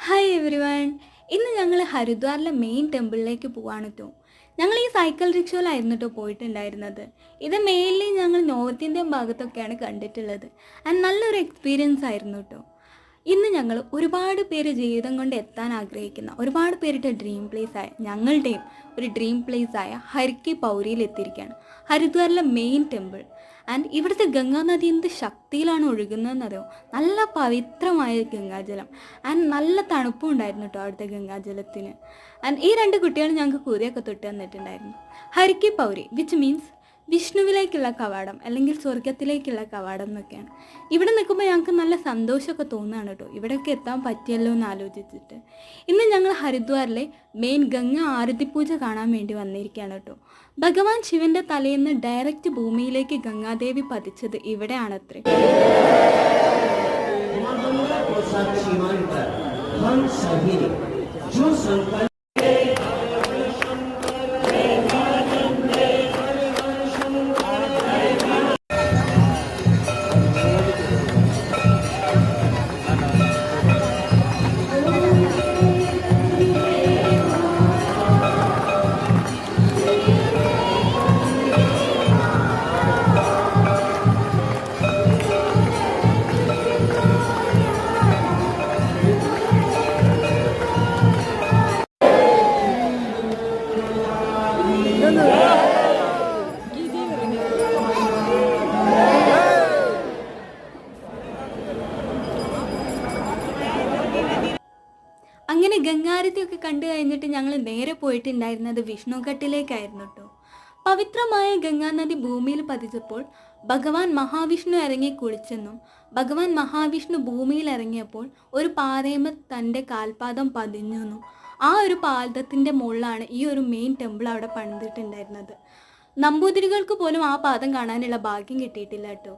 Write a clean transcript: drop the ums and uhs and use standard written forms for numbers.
Hi every one. ഇന്ന് ഞങ്ങൾ ഹരിദ്വാറിലെ main ടെമ്പിളിലേക്ക് പോവാണ് കേട്ടോ. ഞങ്ങൾ ഈ സൈക്കിൾ റിക്ഷയിലായിരുന്നു കേട്ടോ പോയിട്ടുണ്ടായിരുന്നത്. ഇത് മെയിൻലി ഞങ്ങൾ നോർത്ത് ഇന്ത്യൻ ഭാഗത്തൊക്കെയാണ് കണ്ടിട്ടുള്ളത്. ആൻഡ് നല്ലൊരു എക്സ്പീരിയൻസ് ആയിരുന്നു കേട്ടോ. ഇന്ന് ഞങ്ങൾ ഒരുപാട് പേര് ജീവിതം കൊണ്ട് എത്താൻ ആഗ്രഹിക്കുന്ന ഒരുപാട് പേരുടെ ഡ്രീം പ്ലേസായ ഞങ്ങളുടെയും ഒരു ഡ്രീം പ്ലേസായ ഹരിക്കി പൗരിയിൽ എത്തിയിരിക്കുകയാണ്. ഹരിദ്വാറിലെ മെയിൻ ടെമ്പിൾ. ആൻഡ് ഇവിടുത്തെ ഗംഗാനദി എന്ത് ശക്തിയിലാണ് ഒഴുകുന്നതെന്നറിയോ. നല്ല പവിത്രമായ ഗംഗാജലം. ആൻഡ് നല്ല തണുപ്പും ഉണ്ടായിരുന്നു കേട്ടോ അവിടുത്തെ ഗംഗാജലത്തിന്. ആൻഡ് ഈ രണ്ട് കുട്ടികൾ ഞങ്ങൾക്ക് കുതിയൊക്കെ തൊട്ട് തന്നിട്ടുണ്ടായിരുന്നു. ഹരിക്കി പൗരി വിച്ച് മീൻസ് വിഷ്ണുവിലേക്കുള്ള കവാടം അല്ലെങ്കിൽ സ്വർഗത്തിലേക്കുള്ള കവാടം എന്നൊക്കെയാണ്. ഇവിടെ നിൽക്കുമ്പോൾ ഞങ്ങൾക്ക് നല്ല സന്തോഷമൊക്കെ തോന്നുകയാണ് കേട്ടോ, ഇവിടെയൊക്കെ എത്താൻ പറ്റിയല്ലോ എന്ന് ആലോചിച്ചിട്ട്. ഇന്ന് ഞങ്ങൾ ഹരിദ്വാറിലെ മെയിൻ ഗംഗ ആരതി പൂജ കാണാൻ വേണ്ടി വന്നിരിക്കുകയാണ് കേട്ടോ. ഭഗവാൻ ശിവന്റെ തലേന്ന് ഡയറക്റ്റ് ഭൂമിയിലേക്ക് ഗംഗാദേവി പതിച്ചത് ഇവിടെയാണത്രേ. അങ്ങനെ ഗംഗാരതിയൊക്കെ കണ്ടു കഴിഞ്ഞിട്ട് ഞങ്ങൾ നേരെ പോയിട്ടുണ്ടായിരുന്നത് വിഷ്ണുഘട്ടിലേക്കായിരുന്നു കേട്ടോ. പവിത്രമായ ഗംഗാനദി ഭൂമിയിൽ പതിച്ചപ്പോൾ ഭഗവാൻ മഹാവിഷ്ണു ഇറങ്ങി കുളിച്ചെന്നും ഭഗവാൻ മഹാവിഷ്ണു ഭൂമിയിൽ ഇറങ്ങിയപ്പോൾ ഒരു പാറയമ തൻ്റെ കാൽപാദം പതിഞ്ഞെന്നും ആ ഒരു പാദത്തിൻ്റെ മുകളിലാണ് ഈ ഒരു മെയിൻ ടെമ്പിൾ അവിടെ പണിതിട്ടുണ്ടായിരുന്നത്. നമ്പൂതിരികൾക്ക് പോലും ആ പാദം കാണാനുള്ള ഭാഗ്യം കിട്ടിയിട്ടില്ല കേട്ടോ.